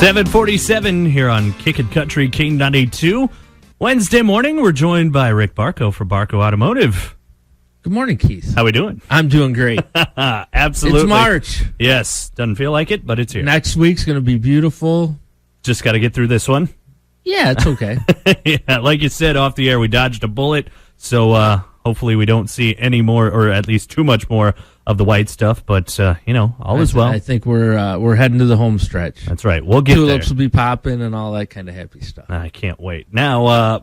7:47 here on Kickin' Country King 92. Wednesday morning, we're joined by Rick Barkau for Barkau Automotive. Good morning, Keith. How we doing? I'm doing great. Absolutely. It's March. Yes. Doesn't feel like it, but it's here. Next week's going to be beautiful. Just got to get through this one. Yeah, it's okay. Yeah, like you said off the air, we dodged a bullet, so hopefully we don't see any more, or at least too much more of the white stuff, but, all is well. I think we're heading to the home stretch. That's right. We'll get Tulips there. will be popping and all that kind of happy stuff. I can't wait. Now,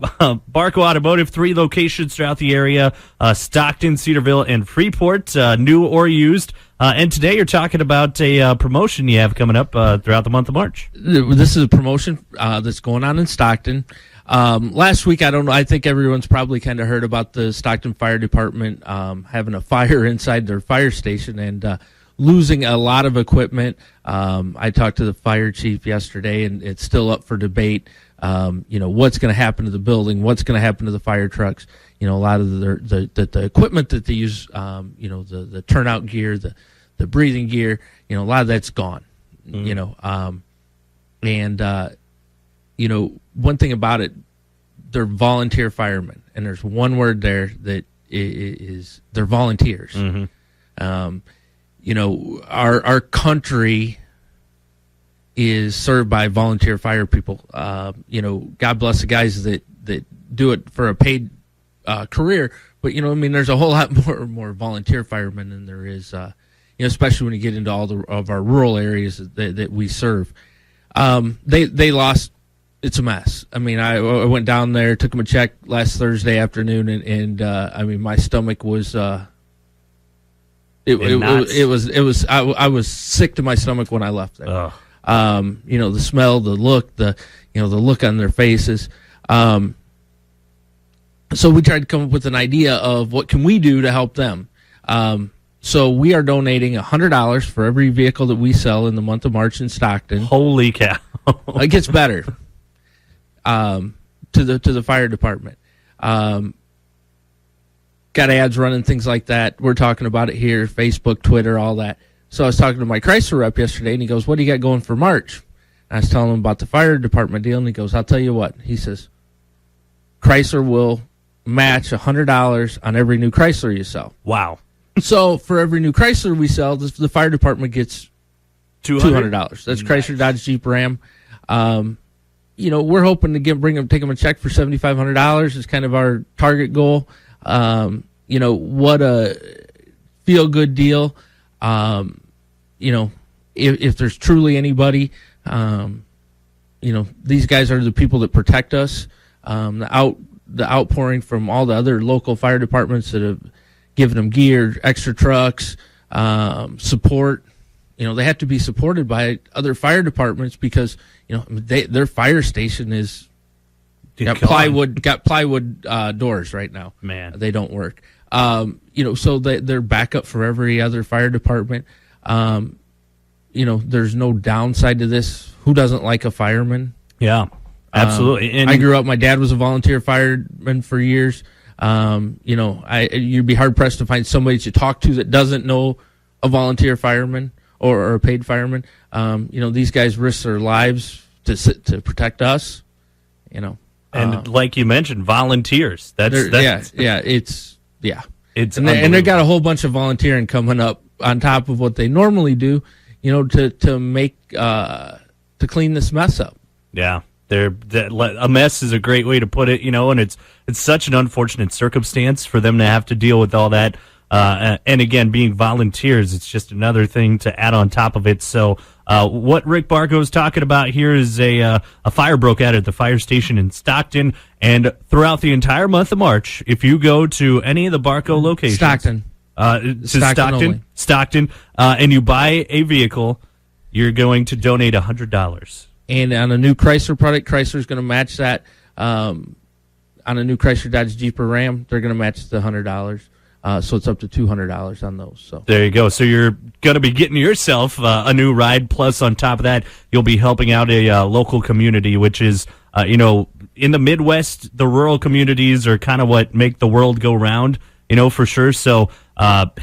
Barkau Automotive, 3 locations throughout the area, Stockton, Cedarville, and Freeport, new or used. And today you're talking about a promotion you have coming up throughout the month of March. This is a promotion that's going on in Stockton. Last week, I think everyone's probably kind of heard about the Stockton Fire Department having a fire inside their fire station and losing a lot of equipment. I talked to the fire chief yesterday, and it's still up for debate. What's going to happen to the building? What's going to happen to the fire trucks? A lot of the equipment that they use, the turnout gear, the breathing gear, a lot of that's gone. One thing about it, they're volunteer firemen, and there's one word there that is they're volunteers. Mm-hmm. Our country is served by volunteer fire people. God bless the guys that do it for a paid career, but there's a whole lot more volunteer firemen than there is, especially when you get into all of our rural areas that we serve. They lost. It's a mess. I went down there, took them a check last Thursday afternoon, and my stomach was I was sick to my stomach when I left there. The smell, the look, the look on their faces. So we tried to come up with an idea of what can we do to help them. So we are donating $100 for every vehicle that we sell in the month of March in Stockton. Holy cow! It gets better. To the fire department. Got ads running, things like that. We're talking about it here, Facebook, Twitter, all that. So I was talking to my Chrysler rep yesterday, and he goes, "What do you got going for March?" And I was telling him about the fire department deal, and he goes, "I'll tell you what." He says, "Chrysler will match $100 on every new Chrysler you sell." Wow. So for every new Chrysler we sell, the fire department gets $200. That's nice. Chrysler, Dodge, Jeep, Ram. We're hoping to take them a check for $7,500 is kind of our target goal. What a feel-good deal. If there's truly anybody, these guys are the people that protect us. The outpouring from all the other local fire departments that have given them gear, extra trucks, support. They have to be supported by other fire departments because their fire station is got plywood doors right now. Man, they don't work. So they're backup for every other fire department. There's no downside to this. Who doesn't like a fireman? Yeah, absolutely. I grew up. My dad was a volunteer fireman for years. You'd be hard pressed to find somebody to talk to that doesn't know a volunteer fireman or a paid fireman. These guys risk their lives to protect us. And like you mentioned, volunteers. It's and they got a whole bunch of volunteering coming up on top of what they normally do. To make to clean this mess up. Yeah. A mess is a great way to put it, and it's such an unfortunate circumstance for them to have to deal with all that. And again, being volunteers, it's just another thing to add on top of it. So what Rick Barkau is talking about here is a fire broke out at the fire station in Stockton, and throughout the entire month of March, if you go to any of the Barkau locations, Stockton, and you buy a vehicle, you're going to donate $100. And on a new Chrysler product, Chrysler's going to match that. On a new Chrysler, Dodge, Jeep, or Ram, they're going to match the $100. So it's up to $200 on those. So there you go. So you're going to be getting yourself a new ride. Plus, on top of that, you'll be helping out a local community, which is, in the Midwest, the rural communities are kind of what make the world go round. for sure. So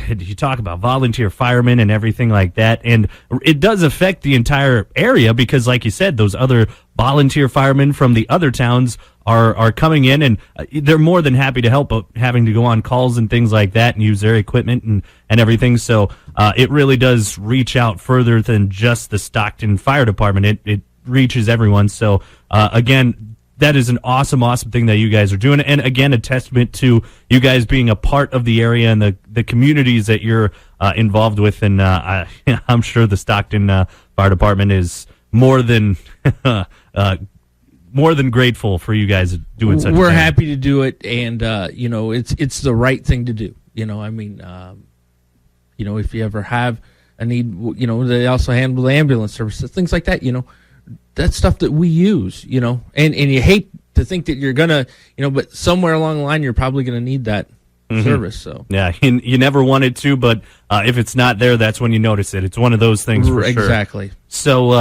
you talk about volunteer firemen and everything like that, and it does affect the entire area because, like you said, those other volunteer firemen from the other towns are coming in, and they're more than happy to help, having to go on calls and things like that and use their equipment and everything. So it really does reach out further than just the Stockton Fire Department. It reaches everyone. So again, that is an awesome thing that you guys are doing. And again, a testament to you guys being a part of the area and the communities that you're involved with. And I'm sure the Stockton Fire Department is more than grateful for you guys doing such. We're happy to do it, and it's the right thing to do. If you ever have a need, they also handle the ambulance services, things like that. That's stuff that we use. And you hate to think that you're gonna, but somewhere along the line you're probably gonna need that service. So yeah, you never wanted to, but if it's not there, that's when you notice it. It's one of those things for sure. Exactly. So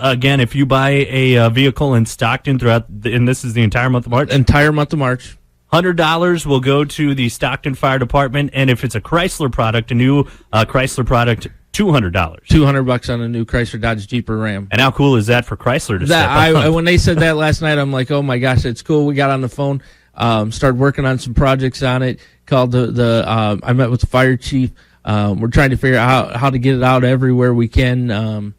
again, if you buy a vehicle in Stockton and this is the entire month of March? Entire month of March. $100 will go to the Stockton Fire Department, and if it's a Chrysler product, a new Chrysler product, $200. $200 on a new Chrysler, Dodge, Jeep, or Ram. And how cool is that for Chrysler to step up? When they said that last night, I'm like, oh my gosh, it's cool. We got on the phone, started working on some projects on it. Called I met with the fire chief. We're trying to figure out how to get it out everywhere we can. And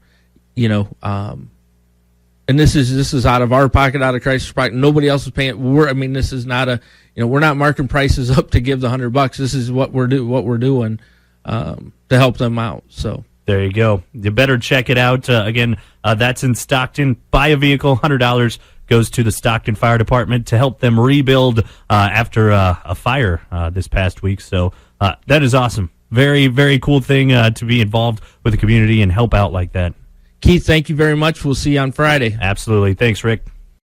this is out of our pocket, out of Chrysler's pocket. Nobody else is paying. This is not we're not marking prices up to give the $100. This is what we're doing to help them out. So there you go. You better check it out. Again, that's in Stockton. Buy a vehicle, $100 goes to the Stockton Fire Department to help them rebuild after a fire this past week. So that is awesome. Very, very cool thing to be involved with the community and help out like that. Keith, thank you very much. We'll see you on Friday. Absolutely. Thanks, Rick.